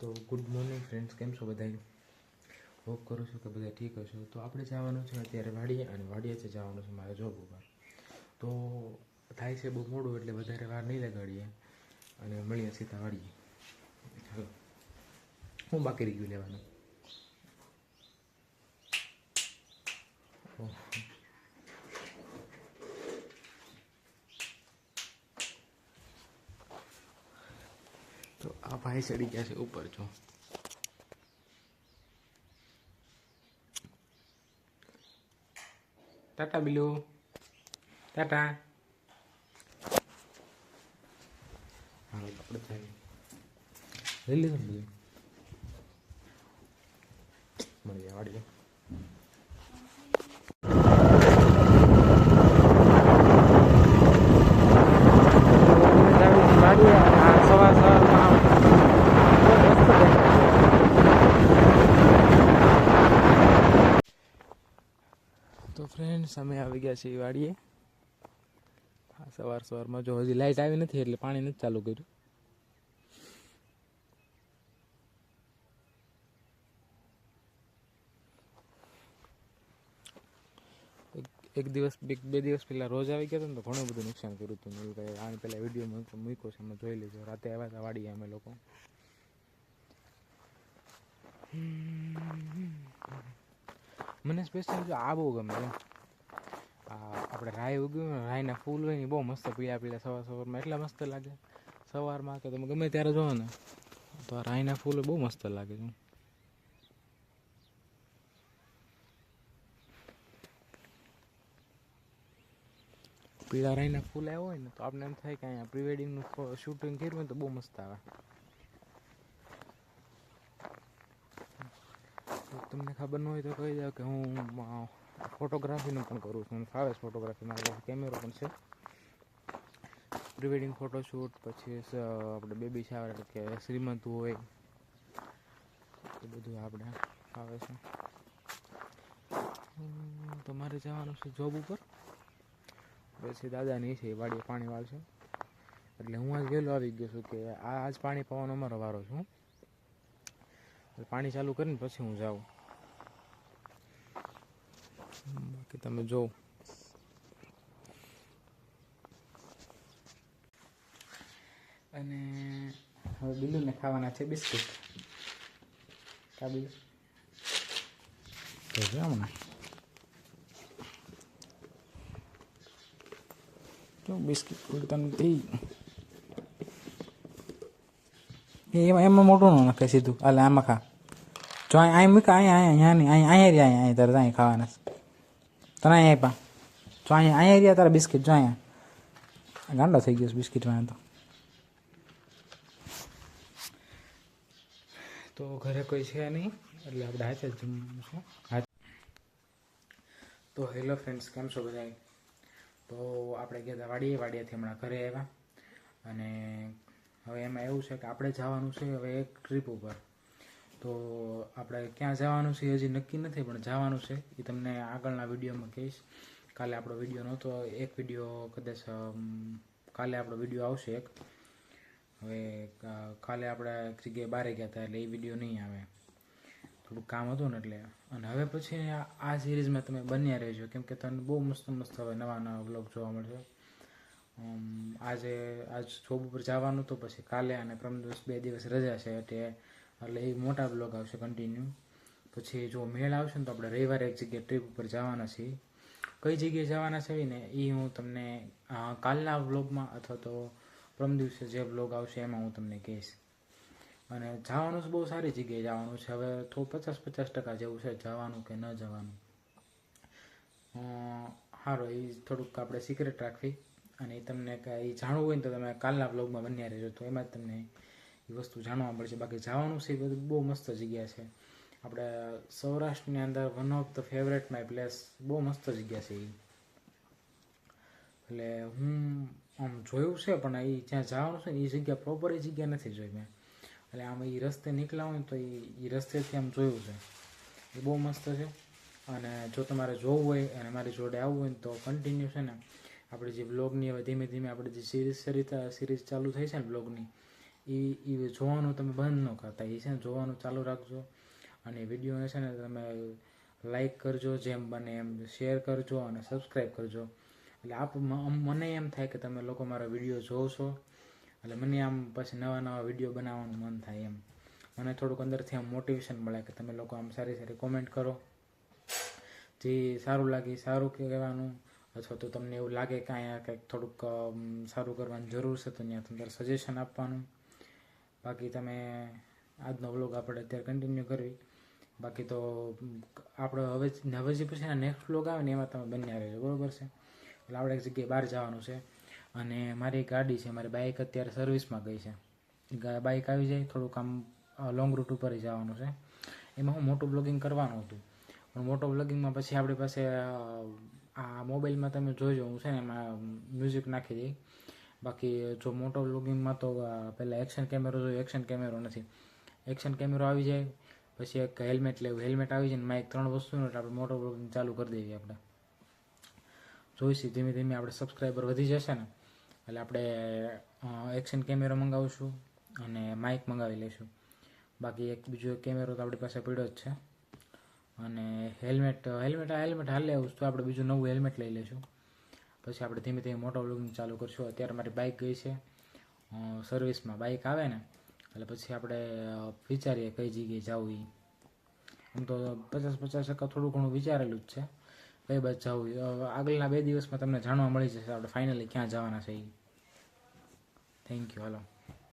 તો good morning friends, કેમ છો બધા? હોપ કરું છું કે બધા ઠીક હશો. તો આપણે જવાનું છે અત્યારે વાડીએ, અને વાડીએથી જવાનું છે મારે જોબ ઉપર. તો થાય છે બહુ મોડું, એટલે વધારે વાર નહીં લગાડીએ અને મળીએ સીધા વાડીએ. ચાલો, હું બાકી રહી ગયું લેવાનું. ઓહ, તો આ ભાઈ ચડી ગયા છે ઉપર. જો ટાટા બિલુ, ટાટા. હાલો, આપણે થાય લઈ લીધું ને બધું. મળીએ વાડીએ. સવાર સવારમાં તો ફ્રેન્ડ્સ, અમે આવી ગયા છીએ વાડીએ. સવારમાં જો હજી લાઇટ આવી નથી, એટલે પાણી નથી ચાલુ કર્યું. એક દિવસ બે દિવસ પહેલાં રોજ આવી ગયા હતા ને, તો ઘણું બધું નુકસાન કર્યું હતું. આની પહેલાં વિડીયો મૂક્યો છે, એમાં જોઈ લેજો. રાતે આવ્યા હતા વાડીએ અમે લોકો. મને સ્પેશિયલ જો આ બહુ ગમે છે. આપણે રાઈ ઉગ્યું ને, રાઈના ફૂલ હોય ને, બહુ મસ્ત પીળા પીળા સવારમાં એટલા મસ્ત લાગે. સવારમાં કે તમે ગમે ત્યારે જોવો ને, તો આ રાઈના ફૂલ બહુ મસ્ત લાગે છે. પીળા રાઈના ફૂલ આવ્યા હોય ને, તો આપણે એમ થાય કે અહીંયા પ્રી વેડિંગનું શૂટિંગ કર્યું હોય ને, તો બહુ મસ્ત આવે. તમને ખબર ન હોય તો કહી દઉં કે હું ફોટોગ્રાફીનું પણ કરું છું. ફાવે છે ફોટોગ્રાફી, મારા પાસે કેમેરો પણ છે. પ્રી વેડિંગ ફોટોશૂટ, પછી આપણે બેબી શાવર એટલે કે શ્રીમંત હોય, એ બધું આપણે ફાવે છે. તમારે જવાનું છે જોબ ઉપર. પછી દાદાની છે એ વાડીએ પાણી વાળશે, એટલે હું આજ વહેલો આવી ગયો છું કે આજ પાણી પાવાનો અમારો વારો છું. પાણી ચાલુ કરીને પછી હું જાઉં. બાકી તમે જોવો. અને હવે બિલ્લુને ખાવાના છે બિસ્કિટ. કા બિલ્લુ તો જો હમણાં જો બિસ્કિટ ઉડતા નથી. એમાં મોટું ન નાખે સીધું. એટલે આમાં ખા. જો અહીં મૂકા, અહીંયા રહ્યા તારે અહીં ખાવાના તને અહીં આપ્યા. જો અહીંયા રહ્યા તારા બિસ્કિટ. જો અહીંયા ગાંડો થઈ ગયો બિસ્કિટમાં. તો ઘરે કોઈ છે નહીં, એટલે આપણે હાથે જ જમવાનું છે. તો હેલો ફ્રેન્ડ્સ, કેમ છો બધા? તો આપણે ગયા વાડીએથી હમણાં ઘરે આવ્યા. અને હવે એમાં એવું છે કે આપણે જવાનું છે હવે એક ટ્રીપ ઉપર. તો આપણે ક્યાં જવાનું છે હજી નક્કી નથી, પણ જવાનું છે એ તમને આગળના વિડીયોમાં કહીશ. કાલે આપણો વિડીયો નહોતો, એક વિડીયો કદાચ કાલે આપણો વિડીયો આવશે એક. હવે કાલે આપણે એક જગ્યાએ બહાર ગયા હતા, એટલે એ વિડીયો નહીં આવે. થોડુંક કામ હતું ને એટલે. અને હવે પછી આ સિરીઝમાં તમે બન્યા રહેજો, કેમ કે તમને બહુ મસ્ત મસ્ત હવે નવા નવા વ્લોગ જોવા મળશે. આજ જોબ ઉપર જવાનું તો પછી કાલે અને પરમ દિવસ 2 દિવસ રજા છે, એટલે એ મોટા બ્લોગ આવશે કન્ટિન્યુ. પછી જો મેળ આવશે ને, તો આપણે રવિવારે એક જગ્યાએ ટ્રીપ ઉપર જવાના છીએ. કઈ જગ્યાએ જવાના છે ને, એ હું તમને કાલના વ્લોગમાં અથવા તો પરમ દિવસે જે વ્લોગ આવશે એમાં હું તમને કહીશ. અને જવાનું છે બહુ સારી જગ્યાએ જવાનું છે. હવે તો 50% જેવું છે જવાનું કે ન જવાનું. સારું, એ થોડુંક આપણે સિક્રેટ રાખવી. અને એ તમને એ જાણવું હોય ને, તો તમે કાલના વ્લોગમાં બન્યા રહેજો, તો એમાં જ તમને એ વસ્તુ જાણવા મળશે. બાકી જવાનું છે એ બધું બહુ મસ્ત જગ્યા છે. આપણે સૌરાષ્ટ્રની અંદર one of the favourite my place, બહુ મસ્ત જગ્યા છે એ. એટલે હું આમ જોયું છે, પણ એ જ્યાં જવાનું છે ને એ જગ્યા પ્રોપર એ જગ્યા નથી જોઈ મેં. એટલે આમ એ રસ્તે નીકળ્યા હોય ને, તો એ રસ્તેથી આમ જોયું છે. એ બહુ મસ્ત છે. અને જો તમારે જોવું હોય અને મારી જોડે આવવું હોય ને, તો કન્ટિન્યુ છે ને આપણે જે બ્લોગની હવે ધીમે ધીમે આપણે જે સિરીઝ ચાલુ થઈ છે ને બ્લોગની, એ જોવાનું તમે બંધ ન કરતા, એ છે ને જોવાનું ચાલુ રાખજો. અને વિડીયોને છે ને તમે લાઈક કરજો, જેમ બને એમ શેર કરજો અને સબસ્ક્રાઈબ કરજો. એટલે મને એમ થાય કે તમે લોકો મારો વિડીયો જોશો, એટલે મને આમ પછી નવા નવા વિડીયો બનાવવાનું મન થાય એમ. મને થોડુંક અંદરથી આમ મોટિવેશન મળે કે તમે લોકો આમ સારી સારી કોમેન્ટ કરો. જે સારું લાગે સારું કહેવાનું, અથવા તો તમને એવું લાગે કે અહીંયા કંઈક થોડુંક સારું કરવાની જરૂર છે તો ત્યાં તમારે સજેશન આપવાનું. બાકી તમે આજનો વ્લોગ આપણે અત્યારે કન્ટિન્યુ કરવી. બાકી તો આપણે હવે જે પછી નેક્સ્ટ વ્લોગ આવે ને એમાં તમે બન્યા રહેજો, બરાબર છે. એટલે આપણે એક જગ્યાએ બહાર જવાનું છે અને મારી ગાડી છે, મારી બાઇક અત્યારે સર્વિસમાં ગઈ છે. બાઇક આવી જાય, થોડુંક આમ લોંગ રૂટ ઉપર જવાનું છે. એમાં હું મોટું બ્લોગિંગ કરવાનું હતું, પણ મોટો બ્લોગિંગમાં પછી આપણી પાસે આ મોબાઈલમાં તમે જોઈજો, હું છે ને એમાં મ્યુઝિક નાખી દઈ. બાકી જો મોટો બ્લોગિંગમાં તો પહેલાં એક્શન કેમેરો જોઈએ, એક્શન કેમેરો નથી. એક્શન કેમેરો આવી જાય, પછી એક હેલ્મેટ લેવું, હેલ્મેટ આવી જાય ને માઇક, 3 વસ્તુનું એટલે આપણે મોટો બ્લોગિંગ ચાલુ કરી દઈએ. આપણે જોઈશું ધીમે ધીમે આપણે સબસ્ક્રાઈબર વધી જશે ને એટલે આપણે એક્શન કેમેરો મંગાવીશું અને માઇક મંગાવી લઈશું. બાકી બીજો એક કેમેરો તો આપણી પાસે પડ્યો જ છે. અને હેલ્મેટ હાલે એવું તો આપણે બીજું નવું હેલ્મેટ લઈ લઈશું. પછી આપણે ધીમે ધીમે મોટો વ્લોગિંગ ચાલુ કરશું. અત્યારે મારી બાઇક ગઈ છે સર્વિસમાં. બાઇક આવે ને એટલે પછી આપણે વિચારીએ કઈ જગ્યાએ જવું. આમ તો 50% થોડું ઘણું વિચારેલું જ છે કઈ બાજુ જવું. આગળના 2 દિવસમાં તમને જાણવા મળી જશે આપણે ફાઇનલી ક્યાં જવાના છે. Thank you. હાલો.